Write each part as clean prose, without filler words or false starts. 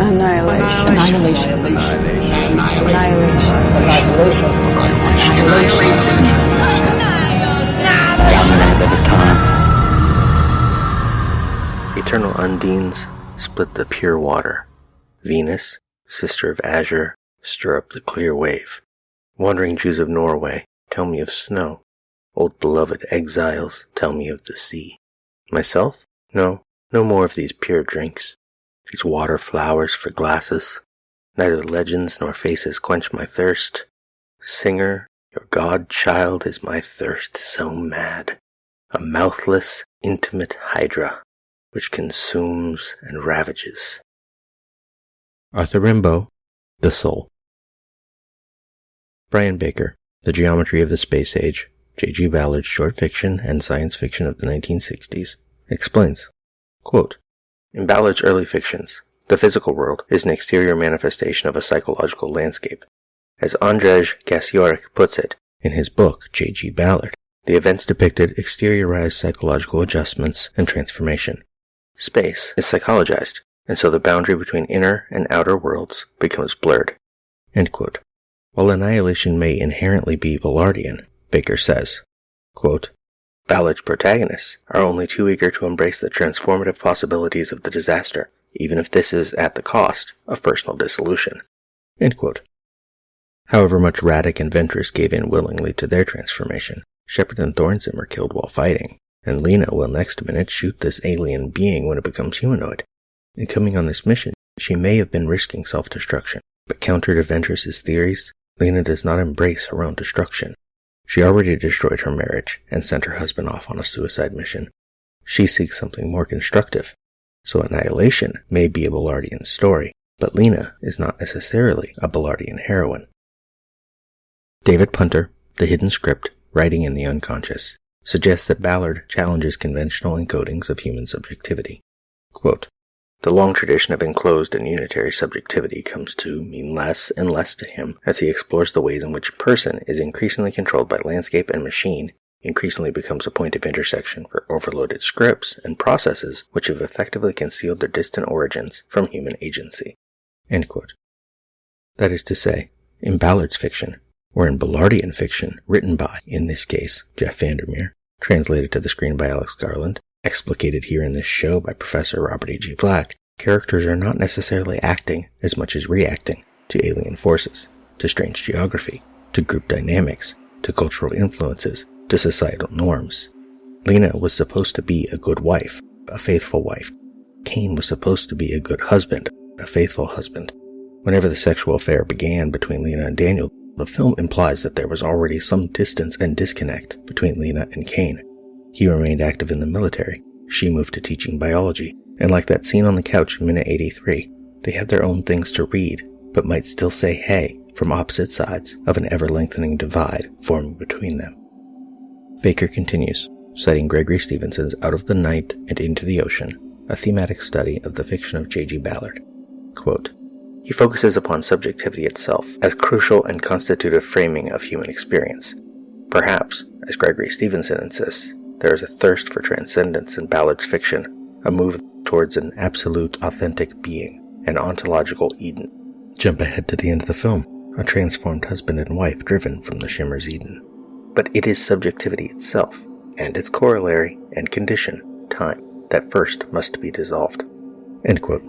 Annihilation. Annihilation. One minute at a time. Eternal undines split the pure water. Venus, sister of Azure, stir up the clear wave. Wandering Jews of Norway, tell me of snow. Old beloved exiles, tell me of the sea. Myself? No more of these pure drinks. These water flowers for glasses. Neither legends nor faces quench my thirst. Singer, your god-child is my thirst so mad. A mouthless, intimate hydra, which consumes and ravages. Arthur Rimbaud, The Soul. Brian Baker, The Geometry of the Space Age, J.G. Ballard's short fiction and science fiction of the 1960s, explains, quote, in Ballard's early fictions, the physical world is an exterior manifestation of a psychological landscape. As Andrzej Gasiorek puts it in his book, J.G. Ballard, the events depicted exteriorized psychological adjustments and transformation. Space is psychologized, and so the boundary between inner and outer worlds becomes blurred. End quote. While annihilation may inherently be Ballardian, Baker says, quote, Ballard's protagonists are only too eager to embrace the transformative possibilities of the disaster, even if this is at the cost of personal dissolution. End quote. However much Radek and Ventress gave in willingly to their transformation, Shepard and Thornton are killed while fighting, and Lena will next minute shoot this alien being when it becomes humanoid. In coming on this mission, she may have been risking self-destruction, but counter to Ventress's theories, Lena does not embrace her own destruction. She already destroyed her marriage and sent her husband off on a suicide mission. She seeks something more constructive. So annihilation may be a Ballardian story, but Lena is not necessarily a Ballardian heroine. David Punter, The Hidden Script, Writing in the Unconscious, suggests that Ballard challenges conventional encodings of human subjectivity. Quote, the long tradition of enclosed and unitary subjectivity comes to mean less and less to him as he explores the ways in which a person is increasingly controlled by landscape and machine, increasingly becomes a point of intersection for overloaded scripts and processes which have effectively concealed their distant origins from human agency. End quote. That is to say, in Ballard's fiction, or in Ballardian fiction written by, in this case, Jeff Vandermeer, translated to the screen by Alex Garland, explicated here in this show by Professor Robert E.G. Black, characters are not necessarily acting as much as reacting to alien forces, to strange geography, to group dynamics, to cultural influences, to societal norms. Lena was supposed to be a good wife, a faithful wife. Cain was supposed to be a good husband, a faithful husband. Whenever the sexual affair began between Lena and Daniel, the film implies that there was already some distance and disconnect between Lena and Cain. He remained active in the military, she moved to teaching biology, and like that scene on the couch in minute 83, they have their own things to read, but might still say hey from opposite sides of an ever-lengthening divide forming between them. Baker continues, citing Gregory Stevenson's Out of the Night and Into the Ocean, a thematic study of the fiction of J.G. Ballard. Quote, he focuses upon subjectivity itself as crucial and constitutive framing of human experience. Perhaps, as Gregory Stevenson insists, there is a thirst for transcendence in Ballard's fiction, a move towards an absolute authentic being, an ontological Eden. Jump ahead to the end of the film, a transformed husband and wife driven from the Shimmer's Eden. But it is subjectivity itself, and its corollary and condition, time, that first must be dissolved. End quote.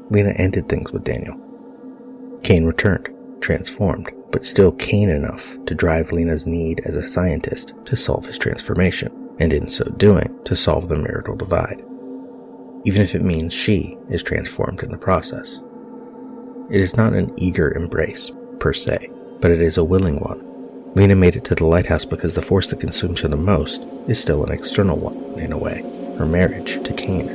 Lena ended things with Daniel. Cain returned, transformed, but still Cain enough to drive Lena's need as a scientist to solve his transformation, and in so doing, to solve the marital divide. Even if it means she is transformed in the process. It is not an eager embrace, per se, but it is a willing one. Lena made it to the lighthouse because the force that consumes her the most is still an external one, in a way, her marriage to Cain.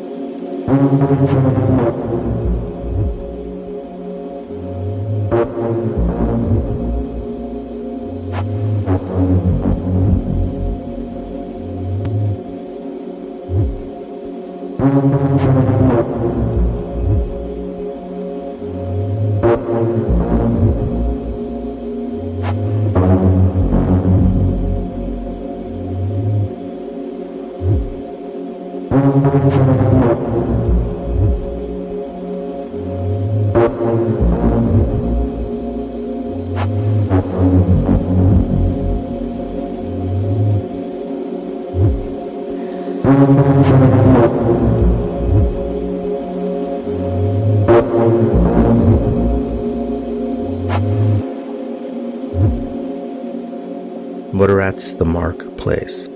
Motorat's The Mark Place.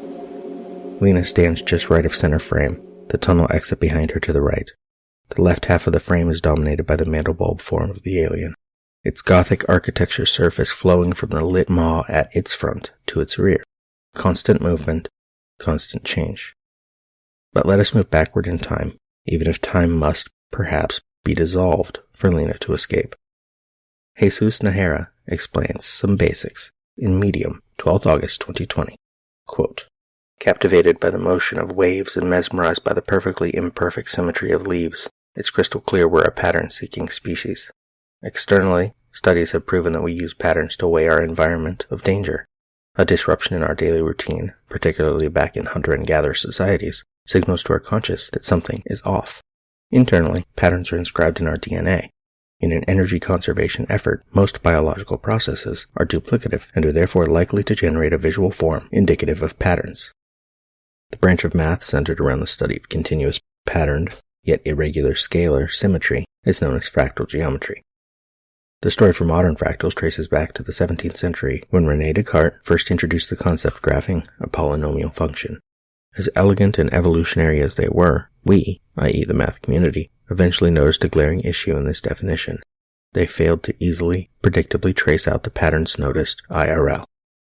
Lena stands just right of center frame, the tunnel exit behind her to the right. The left half of the frame is dominated by the mandelbulb form of the alien, its Gothic architecture surface flowing from the lit maw at its front to its rear. Constant movement, constant change. But let us move backward in time, even if time must, perhaps, be dissolved for Lena to escape. Jesus Nahara explains some basics in Medium, 12th August 2020. Quote, captivated by the motion of waves and mesmerized by the perfectly imperfect symmetry of leaves, it's crystal clear we're a pattern-seeking species. Externally, studies have proven that we use patterns to weigh our environment of danger. A disruption in our daily routine, particularly back in hunter and gatherer societies, signals to our conscious that something is off. Internally, patterns are inscribed in our DNA. In an energy conservation effort, most biological processes are duplicative and are therefore likely to generate a visual form indicative of patterns. The branch of math centered around the study of continuous patterned, yet irregular scalar symmetry is known as fractal geometry. The story for modern fractals traces back to the 17th century when René Descartes first introduced the concept graphing a polynomial function. As elegant and evolutionary as they were, we, i.e. the math community, eventually noticed a glaring issue in this definition. They failed to easily, predictably trace out the patterns noticed IRL.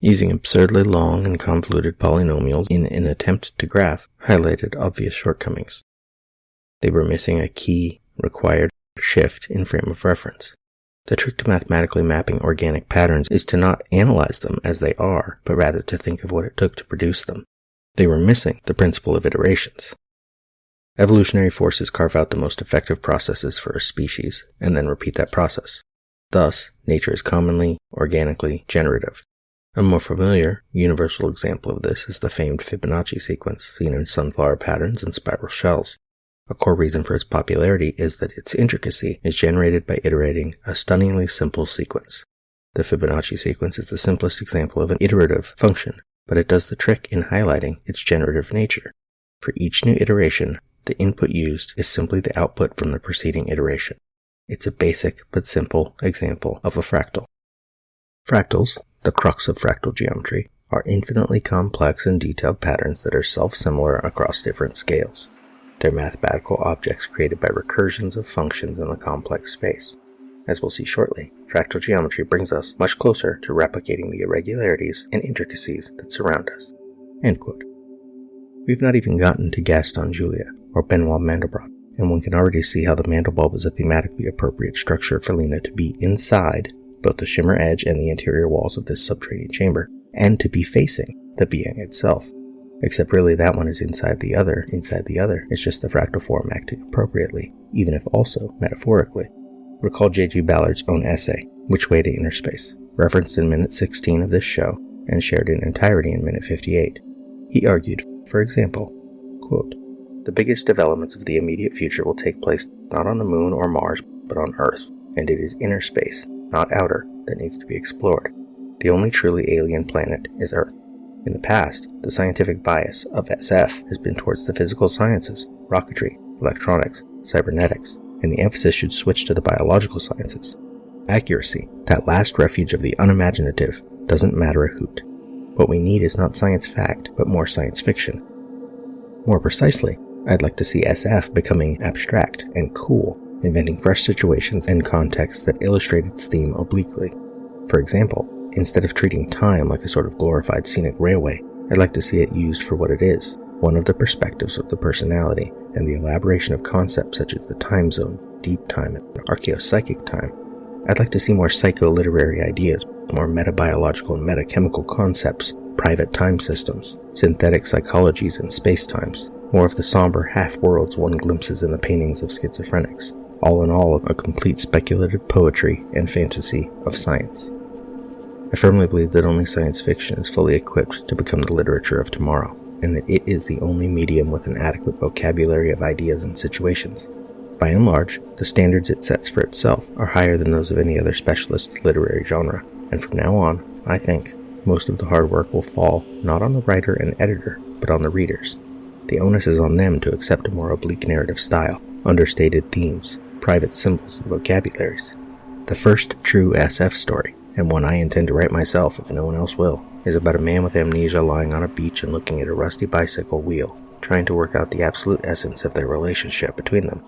Using absurdly long and convoluted polynomials in an attempt to graph highlighted obvious shortcomings. They were missing a key, required shift in frame of reference. The trick to mathematically mapping organic patterns is to not analyze them as they are, but rather to think of what it took to produce them. They were missing the principle of iterations. Evolutionary forces carve out the most effective processes for a species, and then repeat that process. Thus, nature is commonly, organically generative. A more familiar, universal example of this is the famed Fibonacci sequence seen in sunflower patterns and spiral shells. A core reason for its popularity is that its intricacy is generated by iterating a stunningly simple sequence. The Fibonacci sequence is the simplest example of an iterative function, but it does the trick in highlighting its generative nature. For each new iteration, the input used is simply the output from the preceding iteration. It's a basic but simple example of a fractal. Fractals, the crux of fractal geometry, are infinitely complex and detailed patterns that are self-similar across different scales. They're mathematical objects created by recursions of functions in a complex space. As we'll see shortly, fractal geometry brings us much closer to replicating the irregularities and intricacies that surround us. End quote. We've not even gotten to Gaston Julia, or Benoit Mandelbrot, and one can already see how the mandelbulb is a thematically appropriate structure for Lena to be inside both the shimmer edge and the interior walls of this subterranean chamber, and to be facing the being itself. Except really that one is inside the other. Inside the other is just the fractal form acting appropriately, even if also metaphorically. Recall J.G. Ballard's own essay, Which Way to Inner Space, referenced in minute 16 of this show and shared in entirety in minute 58. He argued, for example, quote, the biggest developments of the immediate future will take place not on the moon or Mars, but on Earth, and it is inner space, not outer, that needs to be explored. The only truly alien planet is Earth. In the past, the scientific bias of SF has been towards the physical sciences, rocketry, electronics, cybernetics, and the emphasis should switch to the biological sciences. Accuracy, that last refuge of the unimaginative, doesn't matter a hoot. What we need is not science fact, but more science fiction. More precisely, I'd like to see SF becoming abstract and cool, inventing fresh situations and contexts that illustrate its theme obliquely. For example, instead of treating time like a sort of glorified scenic railway, I'd like to see it used for what it is, one of the perspectives of the personality, and the elaboration of concepts such as the time zone, deep time, and archaeopsychic time. I'd like to see more psycho-literary ideas, more metabiological and metachemical concepts, private time systems, synthetic psychologies and space-times, more of the somber half-worlds one glimpses in the paintings of schizophrenics. All in all, a complete speculative poetry and fantasy of science. I firmly believe that only science fiction is fully equipped to become the literature of tomorrow, and that it is the only medium with an adequate vocabulary of ideas and situations. By and large, the standards it sets for itself are higher than those of any other specialist literary genre, and from now on, I think, most of the hard work will fall not on the writer and editor, but on the readers. the onus is on them to accept a more oblique narrative style, understated themes, private symbols, and vocabularies. The first true SF story, and one I intend to write myself if no one else will, is about a man with amnesia lying on a beach and looking at a rusty bicycle wheel, trying to work out the absolute essence of their relationship between them.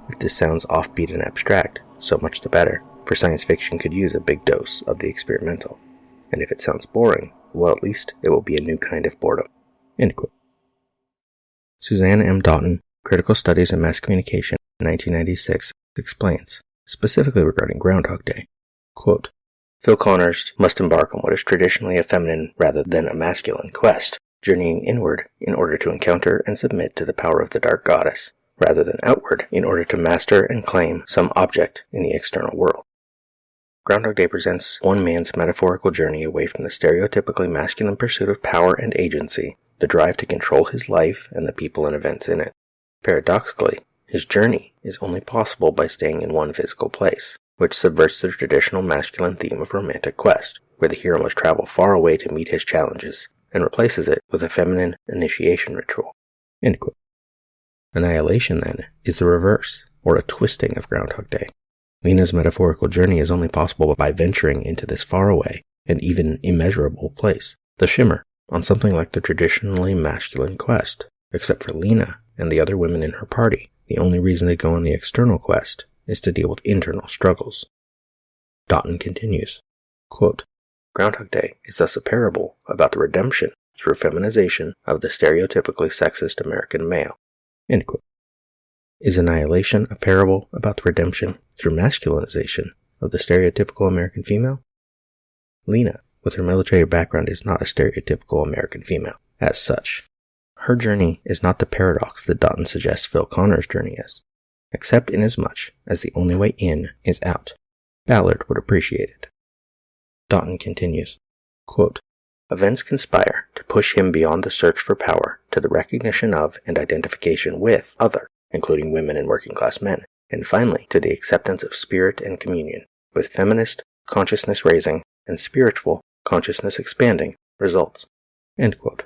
If this sounds offbeat and abstract, so much the better, for science fiction could use a big dose of the experimental. And if it sounds boring, well, at least it will be a new kind of boredom. End quote. Suzanne M. Doughton, Critical Studies in Mass Communication, 1996, explains, specifically regarding Groundhog Day, quote, Phil Connors must embark on what is traditionally a feminine rather than a masculine quest, journeying inward in order to encounter and submit to the power of the dark goddess, rather than outward in order to master and claim some object in the external world. Groundhog Day presents one man's metaphorical journey away from the stereotypically masculine pursuit of power and agency, the drive to control his life and the people and events in it. Paradoxically, his journey is only possible by staying in one physical place, which subverts the traditional masculine theme of romantic quest, where the hero must travel far away to meet his challenges, and replaces it with a feminine initiation ritual. End quote. Annihilation, then, is the reverse, or a twisting of Groundhog Day. Lena's metaphorical journey is only possible by venturing into this faraway and even immeasurable place, the Shimmer, on something like the traditionally masculine quest. Except for Lena and the other women in her party, the only reason they go on the external quest is to deal with internal struggles. Doughton continues, quote, Groundhog Day is thus a parable about the redemption through feminization of the stereotypically sexist American male. End quote. Is Annihilation a parable about the redemption through masculinization of the stereotypical American female? Lena, with her military background, is not a stereotypical American female, as such. Her journey is not the paradox that Doughton suggests Phil Connors' journey is, except inasmuch as the only way in is out. Ballard would appreciate it. Doughton continues, quote, Events conspire to push him beyond the search for power to the recognition of and identification with other, including women and working-class men, and finally to the acceptance of spirit and communion, with feminist, consciousness-raising, and spiritual, consciousness-expanding results. End quote.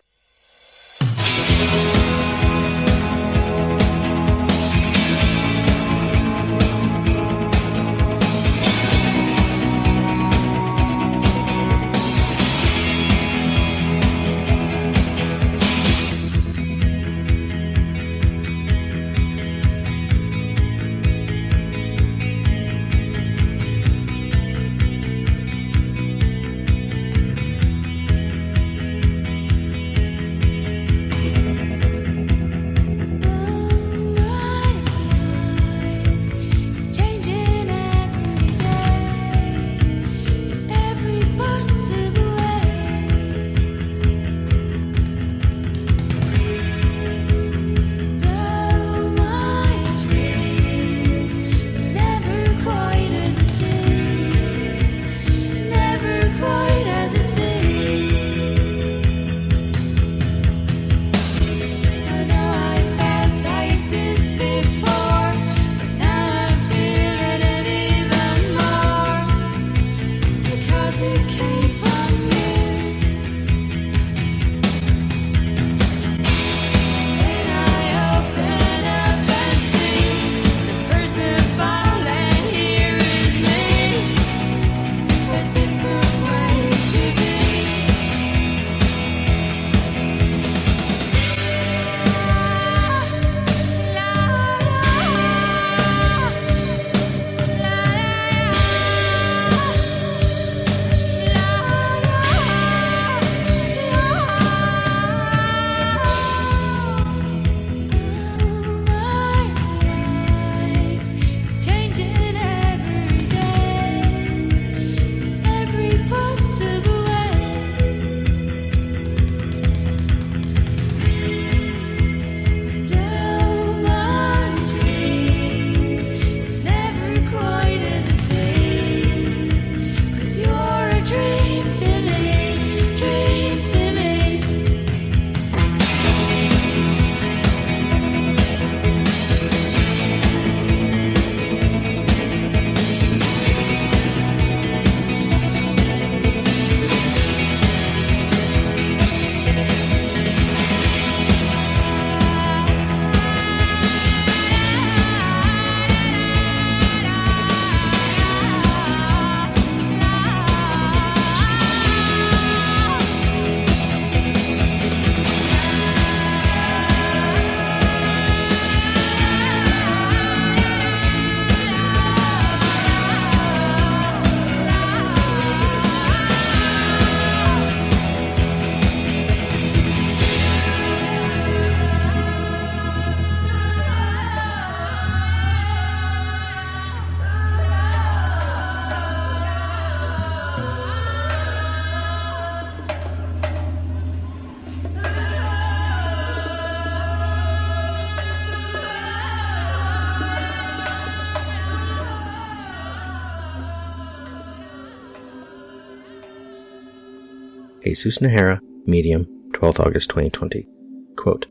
Jesus Nahara, Medium, 12th August 2020. Quote,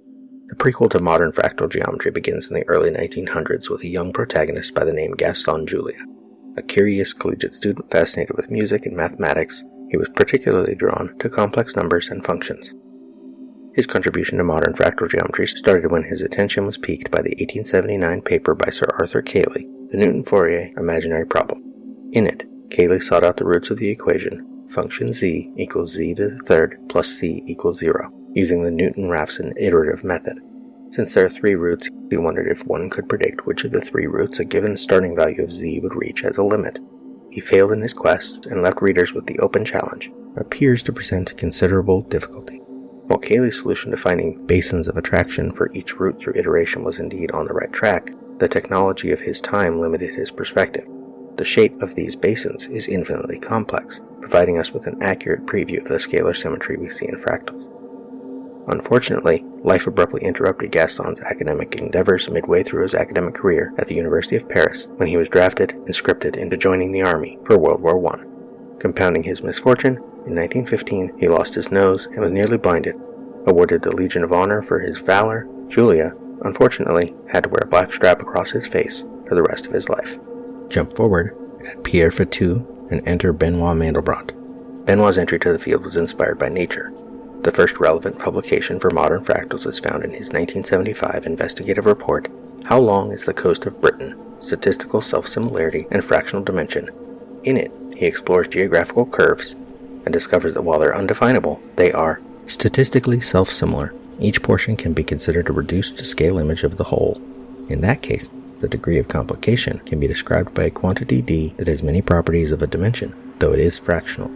the prequel to modern fractal geometry begins in the early 1900s with a young protagonist by the name Gaston Julia. A curious collegiate student fascinated with music and mathematics, he was particularly drawn to complex numbers and functions. His contribution to modern fractal geometry started when his attention was piqued by the 1879 paper by Sir Arthur Cayley, the Newton-Fourier imaginary problem. In it, Cayley sought out the roots of the equation function z equals z to the third plus c equals 0, using the Newton-Raphson iterative method. Since there are 3 roots, he wondered if one could predict which of the 3 roots a given starting value of z would reach as a limit. He failed in his quest and left readers with the open challenge, appears to present considerable difficulty. While Cayley's solution to finding basins of attraction for each root through iteration was indeed on the right track, the technology of his time limited his perspective. The shape of these basins is infinitely complex, providing us with an accurate preview of the scalar symmetry we see in fractals. Unfortunately, life abruptly interrupted Gaston's academic endeavors midway through his academic career at the University of Paris when he was drafted and conscripted into joining the army for World War I. Compounding his misfortune, in 1915 he lost his nose and was nearly blinded. Awarded the Legion of Honor for his valor, Julia, unfortunately, had to wear a black strap across his face for the rest of his life. Jump forward at Pierre Fatou and enter Benoit Mandelbrot. Benoit's entry to the field was inspired by nature. The first relevant publication for modern fractals is found in his 1975 investigative report, How Long is the Coast of Britain? Statistical Self-Similarity and Fractional Dimension. In it, he explores geographical curves and discovers that while they're undefinable, they are statistically self-similar. Each portion can be considered a reduced scale image of the whole. In that case, the degree of complication can be described by a quantity d that has many properties of a dimension, though it is fractional.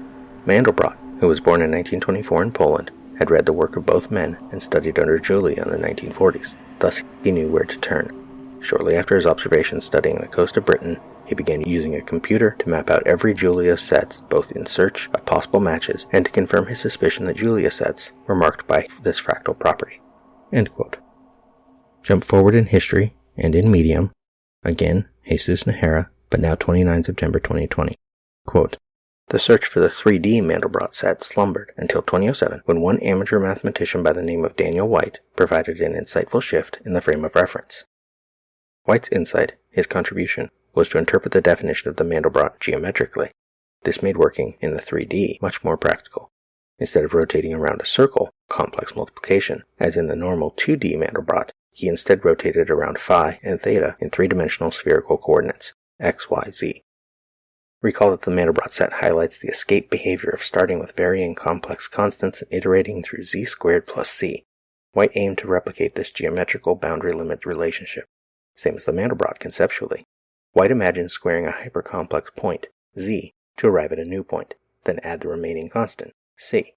Mandelbrot, who was born in 1924 in Poland, had read the work of both men and studied under Julia in the 1940s. Thus, he knew where to turn. Shortly after his observations studying the coast of Britain, he began using a computer to map out every Julia set, both in search of possible matches and to confirm his suspicion that Julia sets were marked by this fractal property. End quote. Jump forward in history and in medium. Again, Jesus Nahara, but now 29 September 2020. Quote, the search for the 3D Mandelbrot set slumbered until 2007 when one amateur mathematician by the name of Daniel White provided an insightful shift in the frame of reference. White's insight, his contribution, was to interpret the definition of the Mandelbrot geometrically. This made working in the 3D much more practical. Instead of rotating around a circle, complex multiplication, as in the normal 2D Mandelbrot, he instead rotated around phi and theta in 3-dimensional spherical coordinates, x, y, z. Recall that the Mandelbrot set highlights the escape behavior of starting with varying complex constants and iterating through z squared plus c. White aimed to replicate this geometrical boundary limit relationship, same as the Mandelbrot conceptually. White imagined squaring a hypercomplex point, z, to arrive at a new point, then add the remaining constant, c.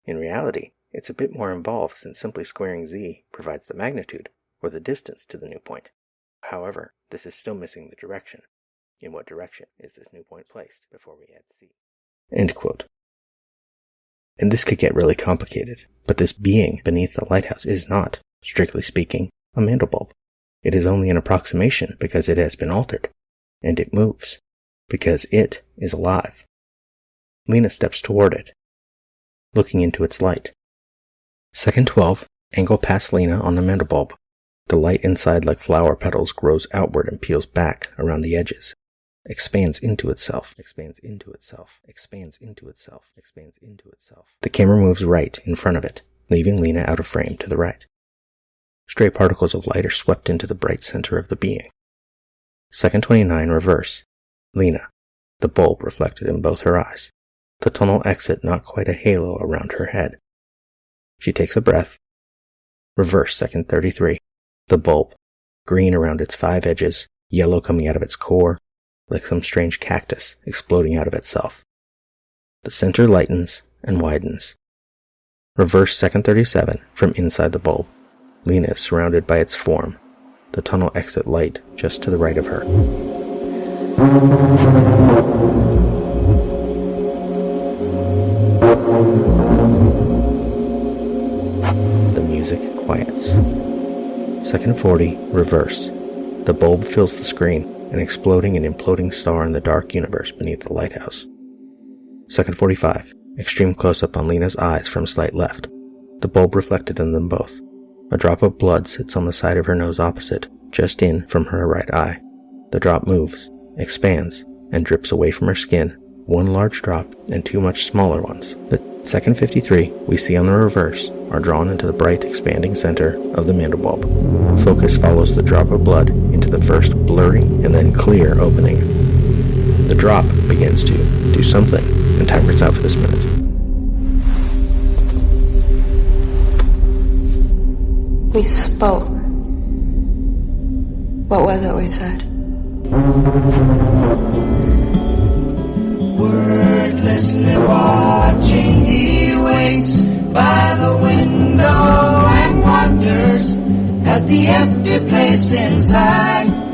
In reality, it's a bit more involved since simply squaring z provides the magnitude, or the distance to the new point. However, this is still missing the direction. In what direction is this new point placed before we add c? End quote. And this could get really complicated, but this being beneath the lighthouse is not, strictly speaking, a Mandelbulb. It is only an approximation because it has been altered, and it moves, because it is alive. Lena steps toward it, looking into its light. Second 12, angle past Lena on the Mandelbulb. The light inside, like flower petals, grows outward and peels back around the edges. Expands into itself, expands into itself, expands into itself, expands into itself. The camera moves right in front of it, leaving Lena out of frame to the right. Stray particles of light are swept into the bright center of the being. Second 29, reverse. Lena, the bulb reflected in both her eyes. The tunnel exit not quite a halo around her head. She takes a breath. Reverse second 33. The bulb, green around its 5 edges, yellow coming out of its core, like some strange cactus exploding out of itself. The center lightens and widens. Reverse second 37 from inside the bulb. Lena is surrounded by its form, the tunnel exit light just to the right of her. The music quiets. Second 40, reverse. The bulb fills the screen, an exploding and imploding star in the dark universe beneath the lighthouse. Second 45, Extreme close-up on Lena's eyes from slight left. The bulb reflected in them both. A drop of blood sits on the side of her nose opposite, just in from her right eye. The drop moves, expands, and drips away from her skin, one large drop and two much smaller ones. The second 53 we see on the reverse are drawn into the bright, expanding center of the mandibulb. Focus follows the drop of blood into the first blurry and then clear opening. The drop begins to do something, and time runs out for this minute. We spoke. What was it we said? Wordlessly watching, he waits by the window and wonders at the empty place inside.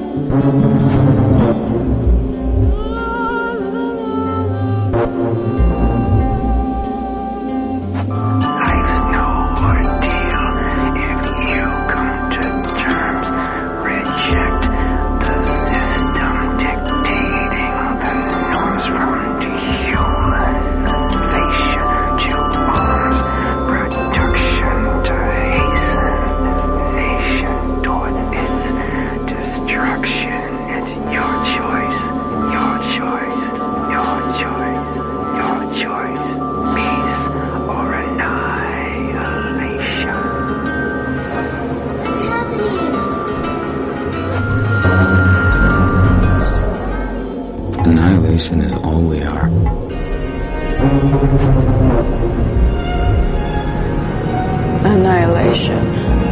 Annihilation is all we are. Annihilation.